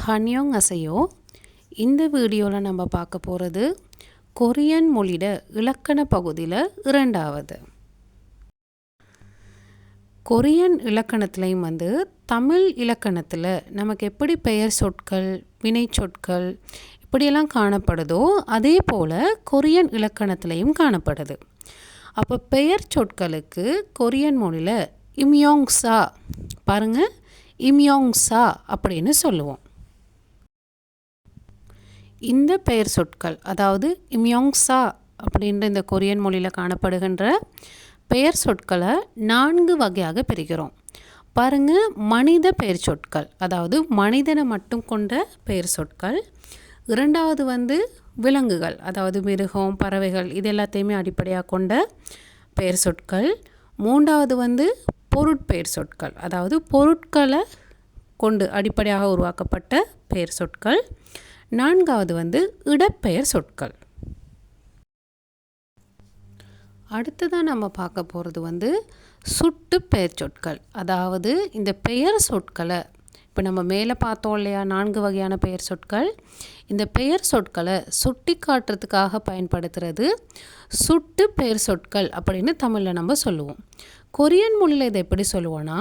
ஹன்யோங்அசையோ. இந்த வீடியோவில் நம்ம பார்க்க போகிறது கொரியன் மொழியோட இலக்கண பகுதியில் இரண்டாவது. கொரியன் இலக்கணத்துலேயும் தமிழ் இலக்கணத்தில் நமக்கு எப்படி பெயர் சொற்கள், வினை சொற்கள் இப்படியெல்லாம் காணப்படுதோ அதே போல் கொரியன் இலக்கணத்துலேயும் காணப்படுது. அப்போ பெயர் சொற்களுக்கு கொரியன் மொழியில் இம்யோங்சா, பாருங்கள், இம்யோங்சா அப்படின்னு சொல்லுவோம். இந்த பெயர் சொற்கள், அதாவது இம்யோங்சா அப்படின்ற இந்த கொரியன் மொழியில் காணப்படுகின்ற பெயர் சொற்களை 4 வகையாக பிரிக்கிறோம். பாருங்கள், மனித பெயர் சொற்கள், அதாவது மனிதனை மட்டும் கொண்ட பெயர் சொற்கள். இரண்டாவது விலங்குகள், அதாவது மிருகம், பறவைகள், இது எல்லாத்தையுமே அடிப்படையாக கொண்ட பெயர் சொற்கள். மூன்றாவது பொருட்பெயர் சொற்கள், அதாவது பொருட்களை கொண்டு அடிப்படையாக உருவாக்கப்பட்ட பெயர் சொற்கள். நான்காவது இடப்பெயர் சொற்கள். அடுத்ததாக நம்ம பார்க்க போகிறது சுட்டு பெயர் சொற்கள். அதாவது இந்த பெயர் சொற்களை இப்போ நம்ம மேலே பார்த்தோம் இல்லையா, 4 வகையான பெயர் சொற்கள். இந்த பெயர் சொற்களை சுட்டி காட்டுறதுக்காக பயன்படுத்துகிறது சுட்டு பெயர் சொற்கள் அப்படின்னு தமிழில் நம்ம சொல்லுவோம். கொரியன் மொழியில் இதை எப்படி சொல்லுவோன்னா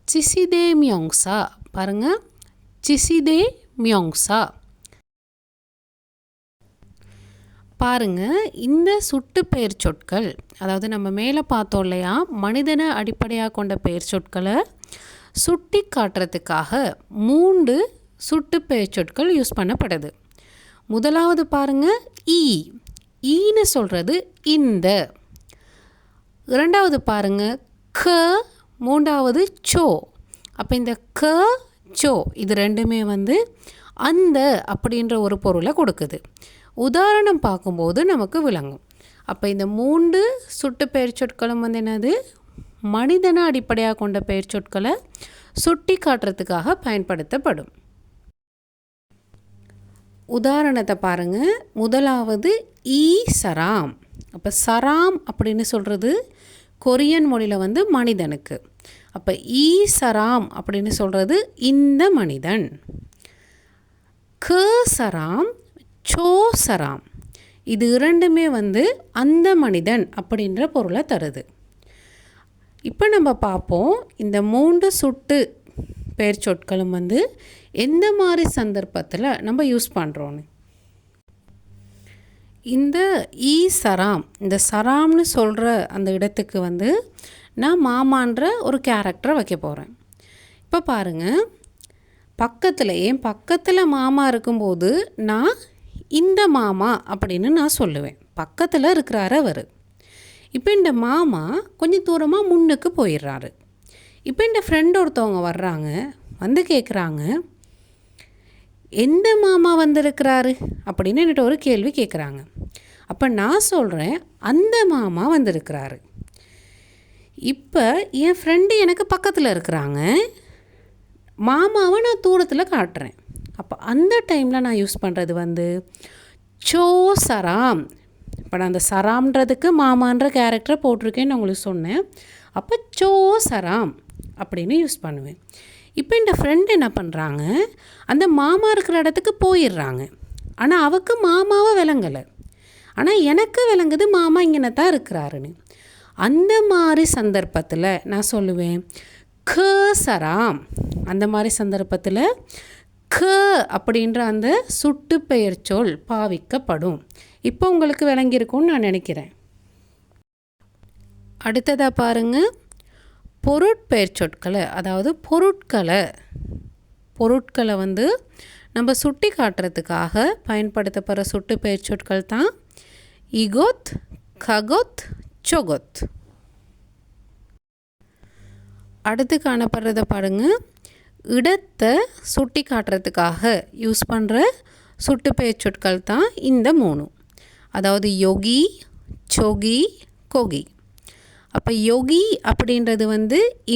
சிசிதே மியோங்சா. பாருங்கள், சிசிதே மியோங்சா. பாருங்கள், இந்த சுட்டு பெயர் சொற்கள், அதாவது நம்ம மேலே பார்த்தோம் இல்லையா, மனிதனை அடிப்படையாக கொண்ட பெயர் சொற்களை சுட்டி காட்டுறதுக்காக 3 சுட்டு பெயர் சொற்கள் யூஸ் பண்ணப்படுது. முதலாவது பாருங்கள், ஈன்னு சொல்கிறது இந்த. இரண்டாவது பாருங்கள், க. மூன்றாவது சோ. அப்போ இந்த க, சோ இது ரெண்டுமே அந்த அப்படின்ற ஒரு பொருளை கொடுக்குது. உதாரணம் பார்க்கும்போது நமக்கு விளங்கும். அப்போ இந்த 3 சுட்டு பெயர் சொற்களும் என்னது, மனிதனை அடிப்படையாக கொண்ட பெயர் சொற்களை சுட்டி காட்டுறதுக்காக பயன்படுத்தப்படும். உதாரணத்தை பாருங்கள். முதலாவது சராம். அப்போ சராம் அப்படின்னு சொல்கிறது கொரியன் மொழியில் மனிதனுக்கு. அப்போ சராம் அப்படின்னு சொல்கிறது இந்த மனிதன். க சராம், சோ சராம், இது இரண்டுமே அந்த மனிதன் அப்படின்ற பொருளை தருது. இப்போ நம்ம பார்ப்போம் இந்த 3 சுட்டு பெயர் சொற்களும் எந்த மாதிரி சந்தர்ப்பத்தில் நம்ம யூஸ் பண்ணுறோன்னு. இந்த சராம், இந்த சராம்னு சொல்கிற அந்த இடத்துக்கு நான் மாமான்ற ஒரு கேரக்டரை வைக்க போகிறேன். இப்போ பாருங்கள், என் பக்கத்தில் மாமா இருக்கும்போது நான் இந்த மாமா அப்படின்னு நான் சொல்லுவேன். பக்கத்தில் இருக்கிறாரு அவர். இப்போ இந்த மாமா கொஞ்சம் தூரமாக முன்னுக்கு போயிடுறாரு. இப்போ இந்த ஃப்ரெண்ட் ஒருத்தவங்க வர்றாங்க, கேட்குறாங்க, எந்த மாமா வந்திருக்கிறாரு அப்படின்னு என்கிட்ட ஒரு கேள்வி கேட்குறாங்க. அப்போ நான் சொல்கிறேன், அந்த மாமா வந்திருக்கிறாரு. இப்போ என் ஃப்ரெண்டு எனக்கு பக்கத்தில் இருக்கிறாங்க, மாமாவை நான் தூரத்தில் காட்டுறேன். அப்போ அந்த டைமில் நான் யூஸ் பண்ணுறது சோ சராம். இப்போ நான் அந்த சராம்ன்றதுக்கு மாமான்ற கேரக்டரை போட்டிருக்கேன்னு உங்களுக்கு சொன்னேன். அப்போ சோ சராம் அப்படின்னு யூஸ் பண்ணுவேன். இப்போ இந்த ஃப்ரெண்டு என்ன பண்ணுறாங்க, அந்த மாமா இருக்கிற இடத்துக்கு போயிடுறாங்க. ஆனால் அவருக்கு மாமாவை விளங்கலை, ஆனால் எனக்கு விளங்குது மாமா இங்கே தான் இருக்கிறாருன்னு. அந்த மாதிரி சந்தர்ப்பத்தில் நான் சொல்லுவேன் க சராம். அந்த மாதிரி சந்தர்ப்பத்தில் க அப்படின்ற அந்த சுட்டு பெயர் சொல் பாவிக்கப்படும். இப்போ உங்களுக்கு விளங்கியிருக்கும்னு நான் நினைக்கிறேன். அடுத்ததாக பாருங்கள், பொருட்பெயர் சொற்களை, அதாவது பொருட்களை நம்ம சுட்டி காட்டுறதுக்காக பயன்படுத்தப்படுற சுட்டு பெயர் சொற்கள் தான் இகோத், ககோத், சொகோத். அடுத்து காணப்படுறத பாருங்கள், இடத்தை சுட்டி காட்டுறதுக்காக யூஸ் பண்ணுற சுட்டு பெயர் சொற்கள் தான் இந்த 3. அதாவது யோகி, சோகி, கோகி. அப்போ யோகி அப்படின்றது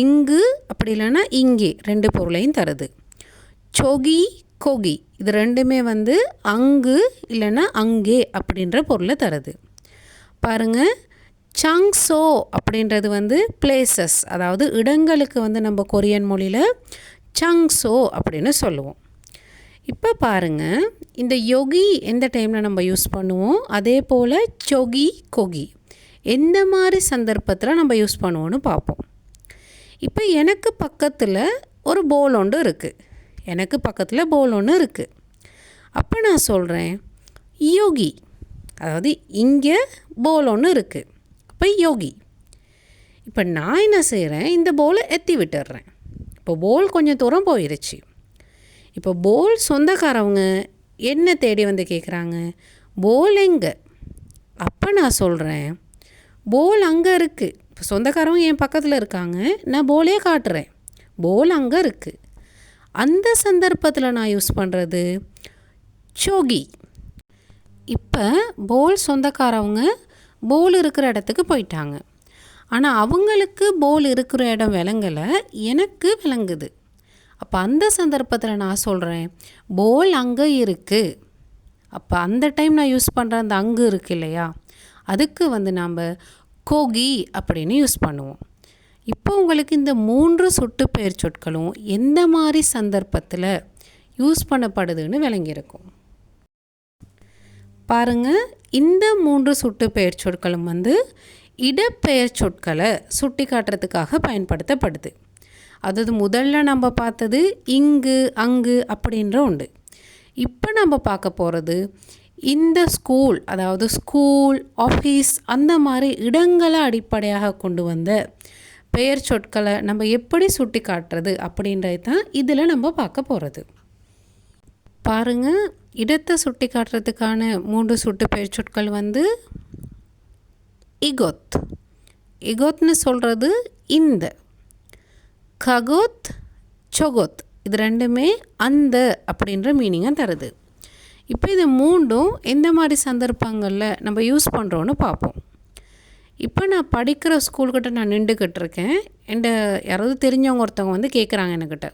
இங்கு அப்படி இல்லைன்னா இங்கே 2 பொருளையும் தருது. சோகி, கோகி இது ரெண்டுமே அங்கு இல்லைன்னா அங்கே அப்படின்ற பொருளை தருது. பாருங்கள், சாங்சோ அப்படின்றது பிளேசஸ், அதாவது இடங்களுக்கு நம்ம கொரியன் மொழியில் சாங்சோ அப்படின்னு சொல்லுவோம். இப்போ பாருங்கள், இந்த யோகி எந்த டைமில் நம்ம யூஸ் பண்ணுவோம், அதே போல் சொகி கொகி எந்த மாதிரி சந்தர்ப்பத்தில் நம்ம யூஸ் பண்ணுவோன்னு பார்ப்போம். இப்போ எனக்கு பக்கத்தில் ஒரு போல் ஒன்று இருக்குது. அப்போ நான் சொல்கிறேன் யோகி, அதாவது இங்கே போல் ஒன்று இருக்குது, அப்போ யோகி. இப்போ நான் என்ன செய்கிறேன், இந்த போலை எத்தி விட்டுடுறேன். இப்போ போல் கொஞ்சம் தூரம் போயிடுச்சு. இப்போ போல் சொந்தக்காரவங்க என்ன தேடி வந்து கேட்குறாங்க, போல் எங்கே? அப்போ நான் சொல்கிறேன் போல் அங்கே இருக்குது. இப்போ சொந்தக்காரவங்க என் பக்கத்தில் இருக்காங்க, நான் போலே காட்டுறேன், போல் அங்கே இருக்குது. அந்த சந்தர்ப்பத்தில் நான் யூஸ் பண்ணுறது சோகி. இப்போ போல் சொந்தக்காரவங்க போல் இருக்கிற இடத்துக்கு போயிட்டாங்க. ஆனால் அவங்களுக்கு போல் இருக்கிற இடம் விளங்கலை, எனக்கு விளங்குது. அப்போ அந்த சந்தர்ப்பத்தில் நான் சொல்கிறேன் போல் அங்கே இருக்குது. அப்போ அந்த டைம் நான் யூஸ் பண்ணுற அந்த அங்கு இருக்குது இல்லையா, அதுக்கு வந்து நாம் கோகி அப்படின்னு யூஸ் பண்ணுவோம். இப்போ உங்களுக்கு இந்த 3 சுட்டு பெயர் சொற்களும் எந்த மாதிரி சந்தர்ப்பத்தில் யூஸ் பண்ணப்படுதுன்னு விளங்கியிருக்கும். பாருங்கள், இந்த 3 சுட்டு பெயர் சொற்களும் வந்து இடப்பெயர் சொற்களை சுட்டி காட்டுறதுக்காக பயன்படுத்தப்படுது. அதாவது முதல்ல நம்ம பார்த்தது இங்கு அங்கு அப்படின்ற உண்டு. இப்போ நம்ம பார்க்க போகிறது இந்த ஸ்கூல், அதாவது ஸ்கூல், ஆஃபீஸ் அந்த மாதிரி இடங்களை அடிப்படையாக கொண்டு வந்த பெயர் சொற்களை நம்ம எப்படி சுட்டி காட்டுறது அப்படின்றது தான் இதில் நம்ம பார்க்க போகிறது. பாருங்கள், இடத்தை சுட்டி காட்டுறதுக்கான 3 சுட்டு பெயர் சொற்கள் வந்து இகோத். இகோத்னு சொல்கிறது இந்த. ககோத், சொகோத், இது ரெண்டுமே அந்த அப்படின்ற மீனிங்கை தருது. இப்போ இது 3ம் எந்த மாதிரி சந்தர்ப்பங்களில் நம்ம யூஸ் பண்ணுறோன்னு பார்ப்போம். இப்போ நான் படிக்கிற ஸ்கூல்கிட்ட நான் நின்றுக்கிட்டு இருக்கேன். யாராவது தெரிஞ்சவங்க ஒருத்தவங்க வந்து கேட்குறாங்க என்கிட்ட,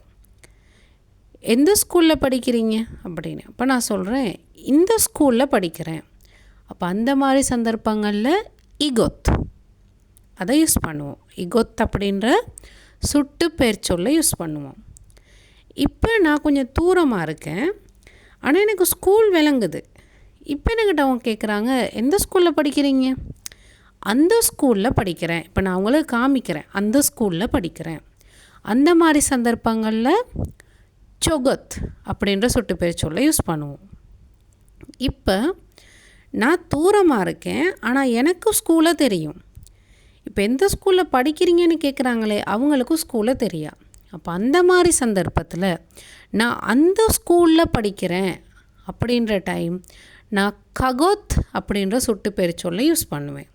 எந்த ஸ்கூலில் படிக்கிறீங்க அப்படின்னு. அப்போ நான் சொல்கிறேன் இந்த ஸ்கூலில் படிக்கிறேன். அப்போ அந்த மாதிரி சந்தர்ப்பங்களில் இகோத் அதை யூஸ் பண்ணுவோம். இகோத் அப்படின்ற சுட்டு பெயர் சொல்லை யூஸ் பண்ணுவோம். இப்போ நான் கொஞ்சம் தூரமாக இருக்கேன், ஆனால் எனக்கு ஸ்கூல் விளங்குது. இப்போ என்கிட்ட அவங்க கேட்குறாங்க எந்த ஸ்கூலில் படிக்கிறீங்க? அந்த ஸ்கூலில் படிக்கிறேன். இப்போ நான் அவங்களுக்கு காமிக்கிறேன் அந்த ஸ்கூலில் படிக்கிறேன். அந்த மாதிரி சந்தர்ப்பங்களில் சொகத் அப்படின்ற சுட்டு பெயர் சொல்லை யூஸ் பண்ணுவோம். இப்போ நான் தூரமாக இருக்கேன், ஆனால் எனக்கு ஸ்கூலை தெரியும். இப்போ எந்த ஸ்கூலில் படிக்கிறீங்கன்னு கேட்குறாங்களே, அவங்களுக்கும் ஸ்கூலை தெரியா. அப்போ அந்த மாதிரி சந்தர்ப்பத்தில் நான் அந்த ஸ்கூலில் படிக்கிறேன் அப்படின்ற டைம் நான் ககோத் அப்படின்ற சுட்டு பெயர் சொல்லை யூஸ் பண்ணுவேன்.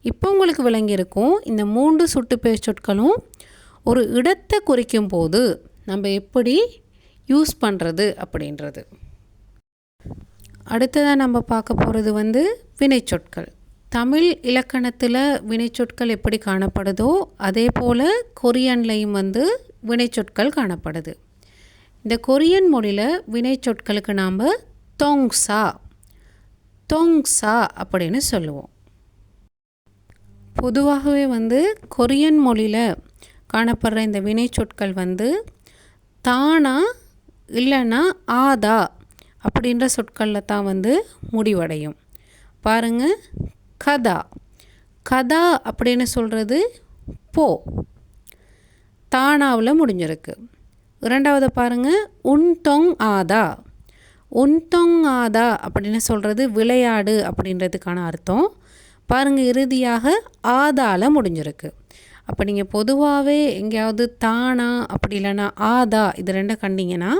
இப்போ உங்களுக்கு விளங்கியிருக்கும் இந்த 3 சுட்டு பெயர் சொற்களும் ஒரு இடத்தை குறிக்கும் போது நம்ம எப்படி யூஸ் பண்ணுறது அப்படின்றது. அடுத்ததாக நம்ம பார்க்க போகிறது வந்து வினைச்சொற்கள். தமிழ் இலக்கணத்தில் வினைச்சொற்கள் எப்படி காணப்படுதோ அதே போல் கொரியன்லையும் வந்து வினைச்சொற்கள் காணப்படுது. இந்த கொரியன் மொழியில் வினைச்சொற்களுக்கு நாம் தொங்சா அப்படின்னு சொல்லுவோம். பொதுவாகவே வந்து கொரியன் மொழியில் காணப்படுற இந்த வினைச்சொற்கள் வந்து தானா இல்லைன்னா ஆதா அப்படின்ற சொற்களில் தான் வந்து முடிவடையும். பாருங்கள், கதா அப்படின்னு சொல்கிறது போ, தானாவில் முடிஞ்சிருக்கு. இரண்டாவது பாருங்கள், உன்தொங் ஆதா அப்படின்னு சொல்கிறது விளையாடு அப்படின்றதுக்கான அர்த்தம். பாருங்கள், இறுதியாக ஆதால முடிஞ்சிருக்கு. அப்போ நீங்கள் பொதுவாகவே எங்கேயாவது தானா அப்படி இல்லைன்னா ஆதா இது ரெண்டும் கண்டிங்கன்னா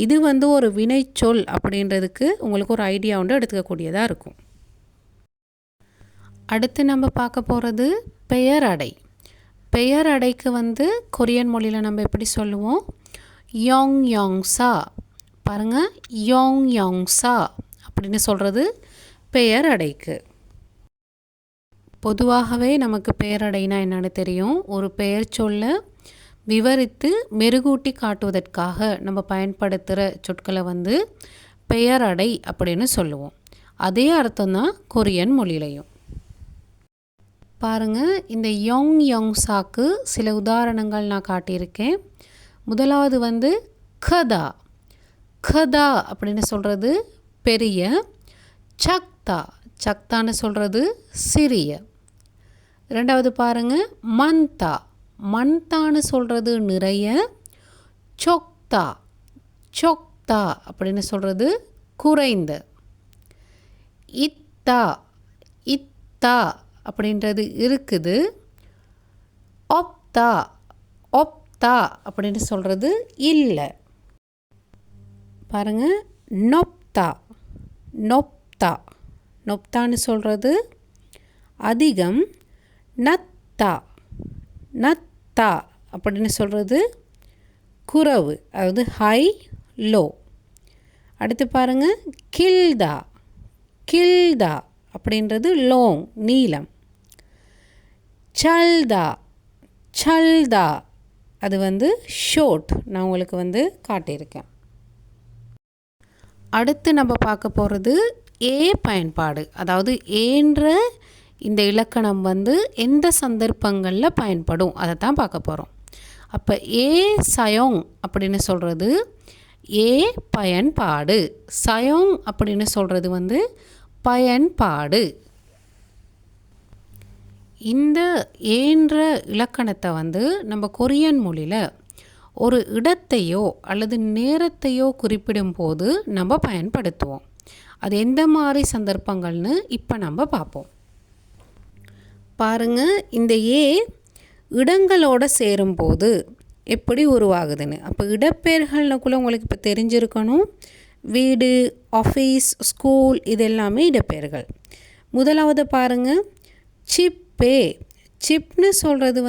இது வந்து ஒரு வினைச்சொல் அப்படின்றதுக்கு உங்களுக்கு ஒரு ஐடியா ஒன்று எடுத்துக்கக்கூடியதாக இருக்கும். அடுத்து நம்ம பார்க்க போகிறது பெயரடை. பெயரடைக்கு வந்து கொரியன் மொழியில் நம்ம எப்படி சொல்லுவோம், யோங்சா. பாருங்கள், யோங்சா அப்படின்னு சொல்கிறது பெயரடைக்கு. பொதுவாகவே நமக்கு பெயரடைனா என்னென்னு தெரியும். ஒரு பெயர் சொல்ல விவரித்து மெருகூட்டி காட்டுவதற்காக நம்ம பயன்படுத்துகிற சொற்களை வந்து பெயரடை அப்படின்னு சொல்லுவோம். அதே அர்த்தம் தான் கொரியன் மொழியிலையும். பாருங்கள், இந்த யோங்சாக்கு சில உதாரணங்கள் நான் காட்டியிருக்கேன். முதலாவது வந்து கதா அப்படின்னு சொல்கிறது பெரிய, சக்தா சக்தான்னு சொல்கிறது சிறிய. ரெண்டாவது பாருங்கள், மந்தா மந்தான்னு சொல்கிறது நிறைய, சொக்தா சொக்தா அப்படின்னு சொல்கிறது குறைந்த. இத்தா இத்தா அப்படின்றது இருக்குது, ஒப்தா ஒப்தா அப்படின்னு சொல்கிறது இல்லை. பாருங்கள், நொப்தா நொப்தா நொப்தான்னு சொல்கிறது அதிகம், நத்தா நத்தா அப்படின்னு சொல்கிறது குறைவு, அதாவது ஹை லோ. அடுத்து பாருங்கள், கில்தா கில்தா அப்படின்றது லோங் நீளம். சல்தா சல்தா அது ஷோர்ட். நான் உங்களுக்கு காட்டியிருக்கேன். அடுத்து நம்ம பார்க்க போகிறது ஏ பயன்பாடு. அதாவது ஏன்ற இந்த இலக்கணம் எந்த சந்தர்ப்பங்களில் பயன்படும் அதை தான் பார்க்க போகிறோம். அப்போ ஏ சயோங் அப்படின்னு சொல்கிறது ஏ பயன்பாடு, சயோங் அப்படின்னு சொல்கிறது பயன்பாடு. இந்த ஏன்ற இலக்கணத்தை நம்ம கொரியன் மொழியில் ஒரு இடத்தையோ அல்லது நேரத்தையோ குறிப்பிடும் போது நம்ம பயன்படுத்துவோம். அது எந்த மாதிரி சந்தர்ப்பங்கள்னு இப்போ நம்ம பார்ப்போம். பாருங்கள், இந்த ஏ இடங்களோடு சேரும்போது எப்படி உருவாகுதுன்னு. அப்போ இடப்பெயர்கள்னுக்குள்ளே உங்களுக்கு இப்போ தெரிஞ்சிருக்கணும். வீடு, ஆஃபீஸ், ஸ்கூல் இது எல்லாமே இடப்பெயர்கள். முதலாவது பாருங்கள், சிப்பே. சிப்னு சொல்கிறது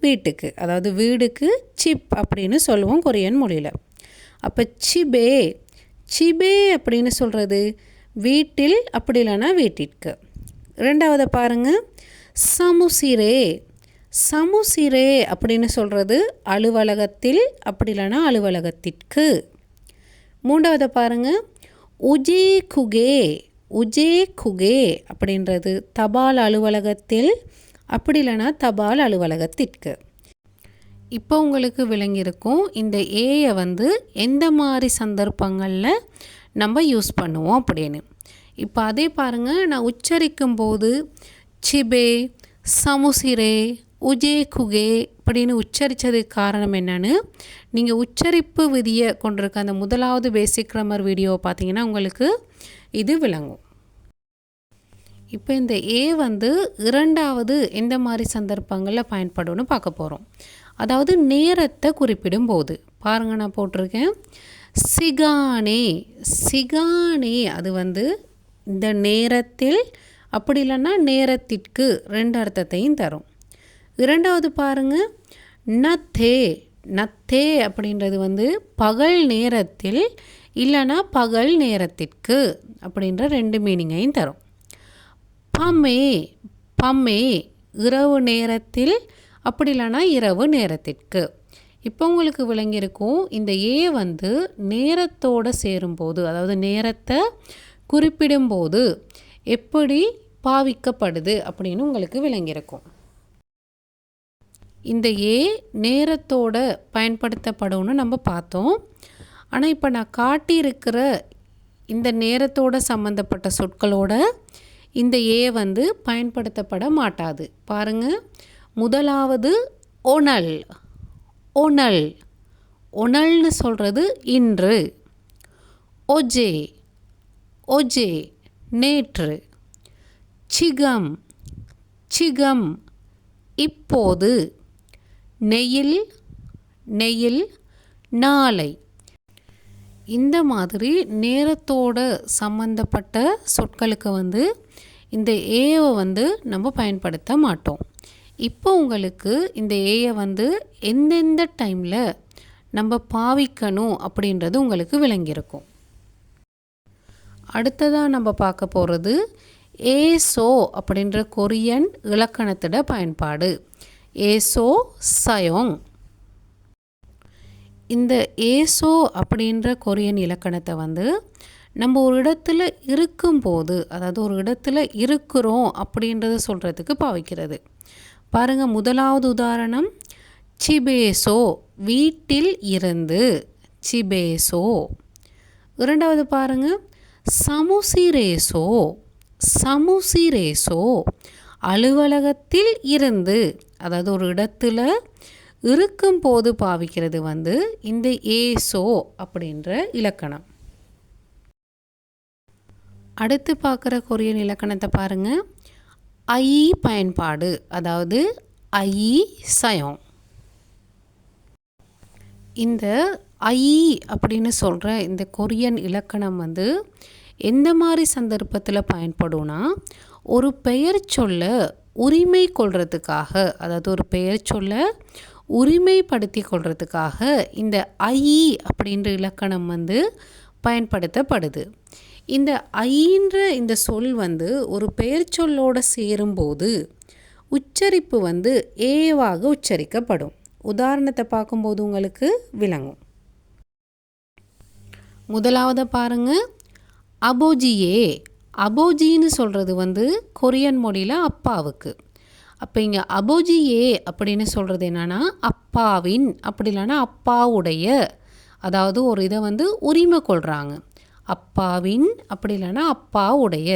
வீட்டுக்கு, அதாவது வீடுக்கு சிப் அப்படின்னு சொல்லுவோம் கொரியன் மொழியில். அப்போ சிபே சிபே அப்படின்னு சொல்கிறது வீட்டில், அப்படி இல்லைன்னா வீட்டிற்கு. ரெண்டாவது பாருங்கள், சமுசிரே. சமுசிரே அப்படின்னு சொல்கிறது அலுவலகத்தில், அப்படி இல்லைன்னா அலுவலகத்திற்கு. மூன்றாவது பாருங்கள், உஜே குகே. உஜே குகே அப்படின்றது தபால் அலுவலகத்தில், அப்படி இல்லைன்னா தபால் அலுவலகத்திற்கு. இப்போ உங்களுக்கு விளங்கியிருக்கும் இந்த ஏயை எந்த மாதிரி சந்தர்ப்பங்களில் நம்ம யூஸ் பண்ணுவோம் அப்படின்னு. இப்போ அதே பாருங்கள், நான் உச்சரிக்கும் போது சிபே, சமுசிரே, உஜே குகே அப்படின்னு உச்சரித்ததுக்கு காரணம் என்னென்னு நீங்கள் உச்சரிப்பு விதியை கொண்டிருக்க அந்த முதலாவது பேசிக் கிராமர் வீடியோவை பார்த்தீங்கன்னா உங்களுக்கு இது விளங்கும். இப்போ இந்த ஏ இரண்டாவது எந்த மாதிரி சந்தர்ப்பங்களில் பயன்படும்னு பார்க்க போகிறோம். அதாவது நேரத்தை குறிப்பிடும் போது. பாருங்கள், நான் போட்டிருக்கேன் சிகானே. சிகானே அது இந்த நேரத்தில், அப்படி இல்லைன்னா நேரத்திற்கு ரெண்டு அர்த்தத்தையும் தரும். இரண்டாவது பாருங்கள், நத்தே. நத்தே அப்படின்றது பகல் நேரத்தில், இல்லைன்னா பகல் நேரத்திற்கு அப்படின்ற ரெண்டு மீனிங்கையும் தரும். பம்மே. பம்மே இரவு நேரத்தில், அப்படி இல்லைன்னா இரவு நேரத்திற்கு. இப்போ உங்களுக்கு விளங்கியிருக்கும் இந்த ஏ நேரத்தோடு சேரும்போது, அதாவது நேரத்தை குறிப்பிடும்போது எப்படி பாவிக்கப்படுது அப்படின்னு உங்களுக்கு விளங்கியிருக்கும். இந்த ஏ நேரத்தோட பயன்படுத்தப்படும்னு நம்ம பார்த்தோம். ஆனால் இப்போ நான் காட்டியிருக்கிற இந்த நேரத்தோட சம்மந்தப்பட்ட சொற்களோட இந்த ஏ பயன்படுத்தப்பட மாட்டாது. பாருங்கள், முதலாவது ஒனல். ஒனல். ஒனல்னு சொல்கிறது இன்று. ஒஜே. ஒஜே நேற்று. சிகம். சிகம் இப்போது. நெயில். நெயில் நாளை. இந்த மாதிரி நேரத்தோட சம்மந்தப்பட்ட சொற்களுக்கு இந்த ஏவை நம்ம பயன்படுத்த மாட்டோம். இப்போ உங்களுக்கு இந்த ஏயை எந்தெந்த டைமில் நம்ம பாவிக்கணும் அப்படின்றது உங்களுக்கு விளங்கியிருக்கும். அடுத்ததாக நம்ம பார்க்க போகிறது ஏசோ அப்படின்ற கொரியன் இலக்கணத்தோட பயன்பாடு. ஏசோ சயோங். இந்த ஏசோ அப்படின்ற கொரியன் இலக்கணத்தை நம்ம ஒரு இடத்துல இருக்கும்போது, அதாவது ஒரு இடத்துல இருக்கிறோம் அப்படின்றத சொல்கிறதுக்கு பாவிக்கிறது. பாருங்கள், முதலாவது உதாரணம் சிபேசோ வீட்டில் இருந்து. சிபேசோ. இரண்டாவது பாருங்கள், சமுசிரேசோ. சமுசிரேசோ அலுவலகத்தில் இருந்து, அதாவது ஒரு இடத்துல இருக்கும்போது பாவிக்கிறது வந்து இந்த ஏசோ அப்படின்ற இலக்கணம். அடுத்து பார்க்குற கொரியன் இலக்கணத்தை பாருங்கள். ஐ பயன்பாடு, அதாவது ஐ சயம். இந்த ஐ அப்படின்னு சொல்கிற இந்த கொரியன் இலக்கணம் வந்து எந்த மாதிரி சந்தர்ப்பத்தில் பயன்படும்னா, ஒரு பெயர் சொல்ல உரிமை கொள்றதுக்காக, அதாவது ஒரு பெயர் சொல்ல உரிமைப்படுத்தி கொள்றதுக்காக இந்த ஐ அப்படின்ற இலக்கணம் வந்து பயன்படுத்தப்படுது. இந்த ஐன்ற இந்த சொல் வந்து ஒரு பெயர் சொல்லோடு சேரும்போது உச்சரிப்பு வந்து ஏவாக உச்சரிக்கப்படும். உதாரணத்தை பார்க்கும்போது உங்களுக்கு விளங்கும். முதலாவது பாருங்கள், அபோஜியே. அபோஜின்னு சொல்கிறது வந்து கொரியன் மொழியில் அப்பாவுக்கு. அப்போ இங்கே அபோஜியே அப்படின்னு சொல்கிறது என்னென்னா அப்பாவின், அப்படி இல்லைன்னா அப்பாவுடைய, அதாவது ஒரு இதை வந்து உரிமை கொள்கிறாங்க. அப்பாவின் அப்படி இல்லைன்னா அப்பாவுடைய.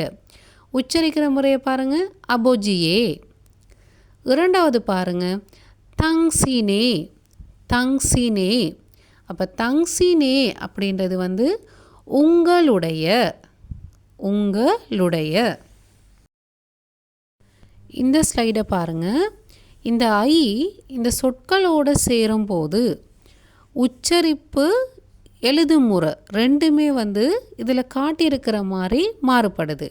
உச்சரிக்கிற முறையை பாருங்கள், அபோஜியே. இரண்டாவது பாருங்கள், தங்சினே. தங்சினே. அப்போ தங்சினே அப்படின்றது வந்து உங்களுடைய. உங்களுடைய. இந்த ஸ்லைடை பாருங்கள். இந்த ஐ இந்த சொற்களோடு சேரும்போது உச்சரிப்பு எழுதும் முறை ரெண்டுமே வந்து இதில் காட்டியிருக்கிற மாதிரி மாறுபடுது.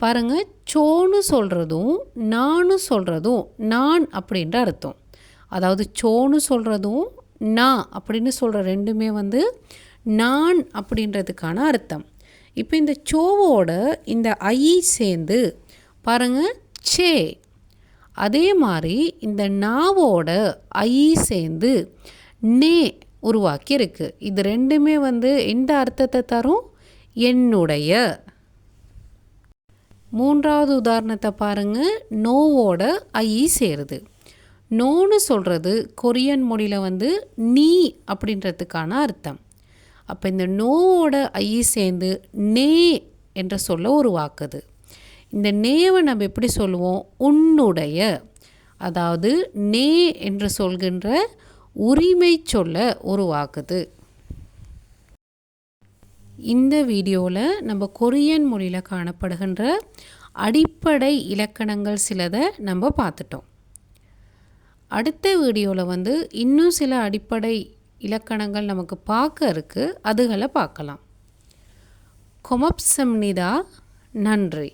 பாருங்கள், சோன்னு சொல்கிறதும் நான்னு சொல்கிறதும் நான் அப்படின்ற அர்த்தம். அதாவது சோன்னு சொல்கிறதும் நான் அப்படின்னு சொல்கிற ரெண்டுமே வந்து நான் அப்படின்றதுக்கான அர்த்தம். இப்போ இந்த சோவோட இந்த ஐ சேர்ந்து பாருங்கள் சே. அதே மாதிரி இந்த நாவோட ஐ சேர்ந்து நே உருவாக்கி இருக்குது. இது ரெண்டுமே வந்து எந்த அர்த்தத்தை தரும்? என்னுடைய. மூன்றாவது உதாரணத்தை பாருங்கள், நோவோட ஐ சேருது. நோன்னு சொல்கிறது கொரியன் மொழியில் வந்து நீ அப்படின்றதுக்கான அர்த்தம். அப்போ இந்த நோவோட ஐ சேர்ந்து நே என்ற சொல்ல உருவாக்குது. இந்த நேவை நம்ம எப்படி சொல்லுவோம்? உன்னுடைய. அதாவது நே என்று சொல்கின்ற உரிமை சொல்ல உருவாக்குது. இந்த வீடியோவில் நம்ம கொரியன் மொழியில் காணப்படுகின்ற அடிப்படை இலக்கணங்கள் சிலதை நம்ம பார்த்துட்டோம். அடுத்த வீடியோவில் வந்து இன்னும் சில அடிப்படை இலக்கணங்கள் நமக்கு பார்க்க இருக்குது, அதுகளை பார்க்கலாம். கொமப்சம்னிதா. நன்றி.